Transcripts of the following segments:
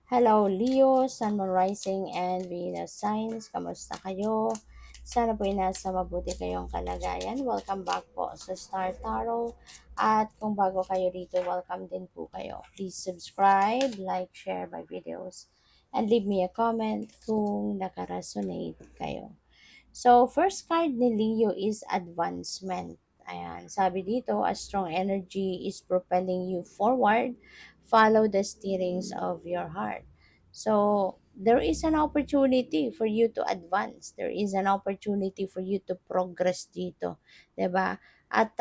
Hello Leo, Sun, Moon Rising, and Venus Signs. Kamusta kayo? Sana po ay nasa mabuti kayong kalagayan. Welcome back po sa Star Tarot. At kung bago kayo dito, welcome din po kayo. Please subscribe, like, share my videos, and leave me a comment kung nakaresonate kayo. So, first card ni Leo is advancement. Ayan, sabi dito, a strong energy is propelling you forward. Follow the steerings of your heart. So, there is an opportunity for you to advance. There is an opportunity for you to progress dito. 'Di ba? At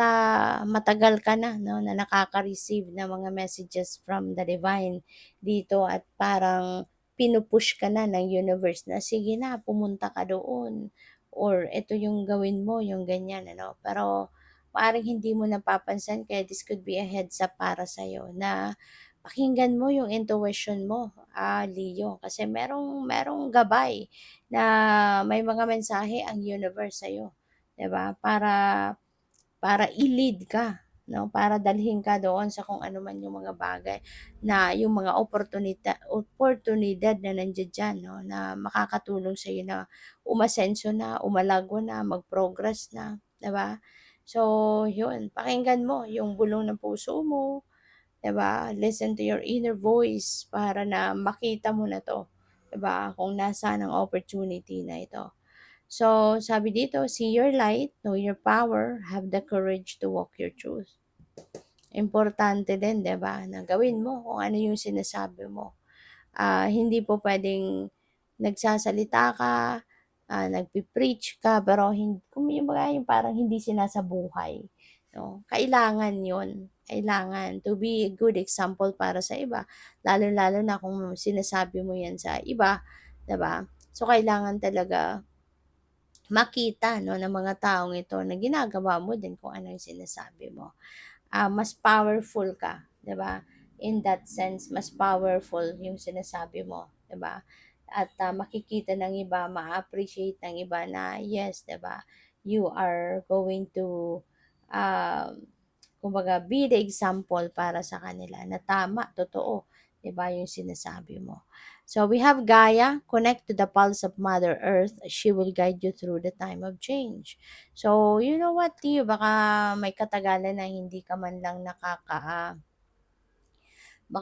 matagal ka na, no, na nakaka-receive ng mga messages from the divine dito at parang pinupush ka na ng universe na sige na, pumunta ka doon or ito yung gawin mo, yung ganyan, ano. Pero maaring hindi mo napapansin kaya this could be a heads up para sa'yo na pakinggan mo yung intuition mo, Leo. Kasi merong gabay na may mga mensahe ang universe sa'yo. 'Di ba? Para i-lead ka, no? Para dalhin ka doon sa kung ano man yung mga bagay na yung mga oportunidad na nandiyan diyan, no? Na makakatulong sa iyo na umasenso na, umalago na, mag-progress na, 'di ba? So, yun, pakinggan mo yung bulong ng puso mo, 'di ba? Listen to your inner voice para na makita mo na 'to, 'di ba? Kung nasaan ang opportunity na ito. So, sabi dito, see your light, know your power, have the courage to walk your truth. Importante din, 'di ba, na gawin mo kung ano yung sinasabi mo. Hindi po pwedeng nagsasalita ka, nagpi-preach ka, pero kung yung mga yung parang hindi sinasabuhay. No? Kailangan yon, kailangan to be a good example para sa iba. Lalo-lalo na kung sinasabi mo yan sa iba, 'di ba? So, kailangan talaga makita, no, ng mga taong ito na ginagawa mo din kung ano yung sinasabi mo. Mas powerful ka, 'di ba? In that sense, mas powerful yung sinasabi mo, 'di ba? At makikita ng iba, ma-appreciate ng iba na yes, 'di ba? You are going to um kumbaga be the example para sa kanila na tama, totoo, 'di ba, yung sinasabi mo. So we have Gaia, connect to the pulse of Mother Earth. She will guide you through the time of change. So, you know what, Tio, baka may katagalan na hindi ka man lang baka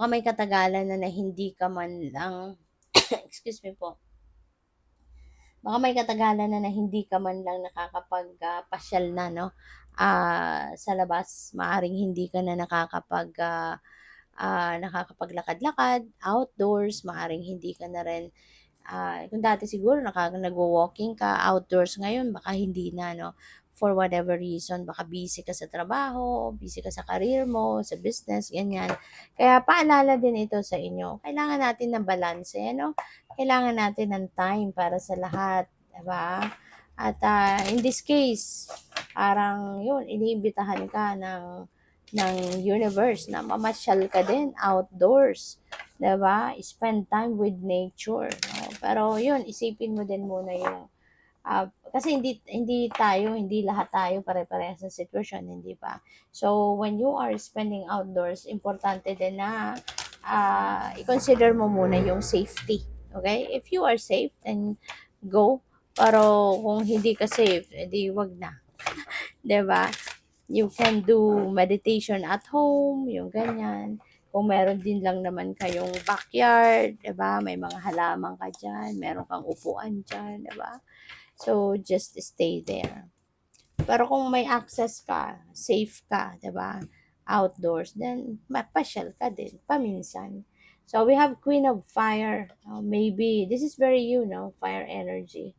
may katagalan na hindi ka man lang, excuse me po, baka may katagalan na hindi ka man lang pasyal na, no, sa labas. Maaring hindi ka na nakakapaglakad-lakad, outdoors, maaring hindi ka na rin, kung dati siguro nagwo-walking ka outdoors, ngayon baka hindi na, 'no, for whatever reason. Baka busy ka sa trabaho, busy ka sa career mo, sa business, ganyan. Kaya paalala din ito sa inyo, kailangan natin ng balanse, ano? Kailangan natin ng time para sa lahat, 'di ba? At, in this case, parang yun, iniimbitahan ka ng universe na mamasyal ka din outdoors, 'di ba? Spend time with nature, 'no? Pero 'yun, isipin mo din muna yung kasi hindi lahat tayo pare-parehas sa sitwasyon, hindi ba? So, when you are spending outdoors, importante din na i-consider mo muna yung safety. Okay? If you are safe, then go. Pero kung hindi ka safe, edi wag na. 'Di ba? You can do meditation at home, yung ganyan. Kung meron din lang naman kayong backyard, 'di ba? May mga halaman ka diyan, meron kang upuan diyan, 'di ba? So just stay there. Pero kung may access ka, safe ka, 'di ba? Outdoors, then mapasyal ka din paminsan. So we have Queen of Fire. Maybe this is very fire energy.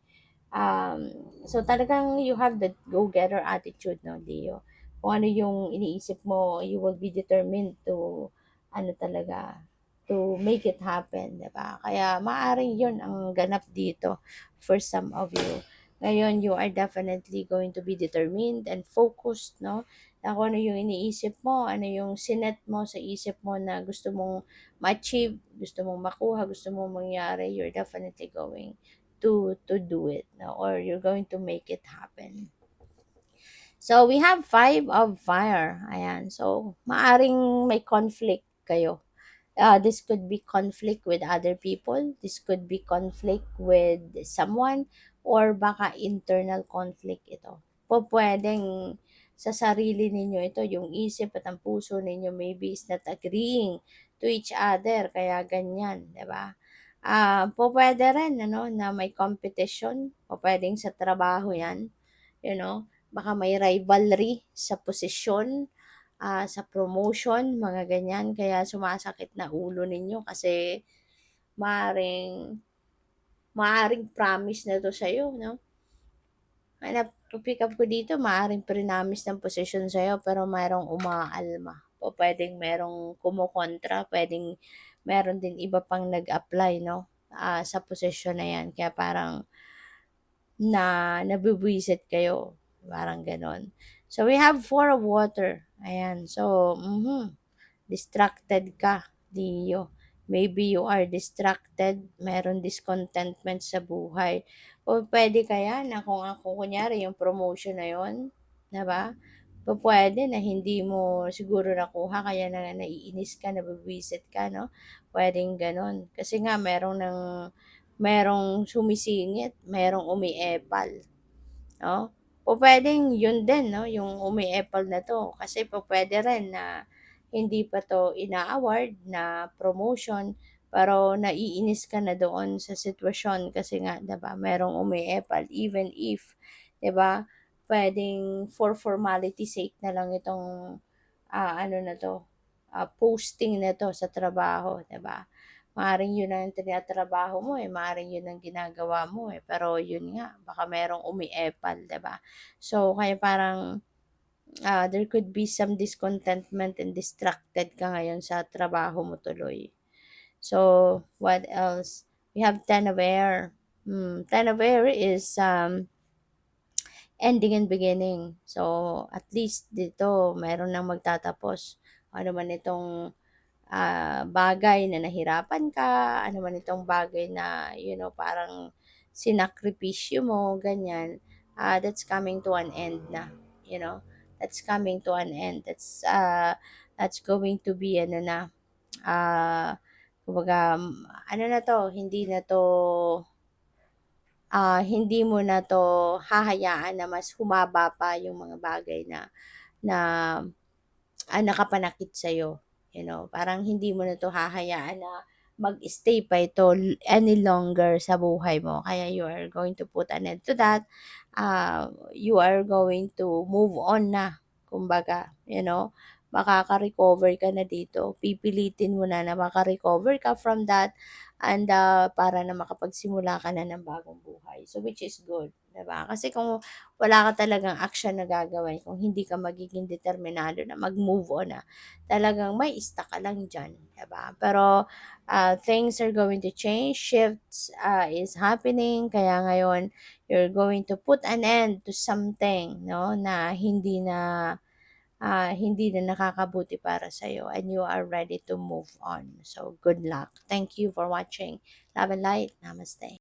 Um, so talagang you have the go-getter attitude, no, Leo. Kung ano yung iniisip mo, you will be determined to, ano talaga, to make it happen, di ba? Kaya maaring yun ang ganap dito for some of you. Ngayon, you are definitely going to be determined and focused, no? Na kung ano yung iniisip mo, ano yung sinet mo sa isip mo na gusto mong ma-achieve, gusto mong makuha, gusto mong mangyari, you're definitely going to do it, no? Or you're going to make it happen. So we have 5 of fire. Ayan. So maaring may conflict kayo, This could be conflict with other people, this could be conflict with someone, or baka internal conflict ito. Pwedeng sa sarili ninyo ito, yung isip at ang puso ninyo maybe is not agreeing to each other, kaya ganyan, 'di ba? Pwede rin ano, na may competition, pupuwedeng sa trabaho 'yan, baka may rivalry sa posisyon, sa promotion, mga ganyan. Kaya sumasakit na ulo ninyo kasi maaring maaring promise na 'to sa'yo 'no? Ang napi-pick up ko dito maaring prinamis ng posisyon sa'yo pero mayroong umaalma. Pupuwedeng merong kumokontra, puwedeng meron din iba pang nag-apply 'no, sa posisyon na 'yan. Kaya parang nabubwisit kayo, parang gano'n. So, we have 4 of water, ayan. So, distracted ka, Leo. Maybe you are distracted, meron discontentment sa buhay. O pwede kaya na kung kunyari yung promotion na yun, 'di ba? Pupuwede na hindi mo siguro nakuha kaya na naiinis ka, nabubwisit ka 'no, puwedeng gano'n. Kasi nga merong sumisingit, merong umiepal. 'No? Pupuwedeng yun din 'no, yung umiepal na 'to kasi pupuwede rin na hindi pa 'to ina-award na promotion, pero naiinis ka na doon sa sitwasyon kasi nga 'di ba merong umiepal even if 'di ba, puwedeng for formality sake na lang itong, ano na 'to, posting na 'to sa trabaho 'di ba? Maaaring yun ang tinatrabaho mo, maaaring yun ang ginagawa mo, pero yun nga baka merong umiepal, 'di ba? So, kaya parang, there could be some discontentment and distracted ka ngayon sa trabaho mo tuloy. So, what else? We have Ten of Air. Ten of Air is, ending and beginning. So, at least dito meron ng magtatapos. Ano man itong bagay na nahirapan ka, ano man itong bagay na, parang sinakripisyo mo, ganyan, that's coming to an end na, you know, that's coming to an end. That's going to be, ano na, kumbaga, ano na to, hindi mo na to hahayaan na mas humaba pa yung mga bagay na nakapanakit sa'yo, parang hindi mo na 'to hahayaan na mag-stay pa ito any longer sa buhay mo. Kaya you are going to put an end to that. You are going to move on na, kumbaga, makaka-recover ka na dito. Pipilitin mo na na maka-recover ka from that and, para na makapagsimula ka na ng bagong buhay. So, which is good, 'di ba? Kasi kung wala ka talagang action na gagawin, kung hindi ka magiging determinado na mag-move on na, talagang may stuck ka lang diyan, 'di ba? Pero, things are going to change, shifts, is happening, kaya ngayon you're going to put an end to something, 'no, na hindi na nakakabuti para sa'yo and you are ready to move on. So, good luck. Thank you for watching. Love and light. Namaste.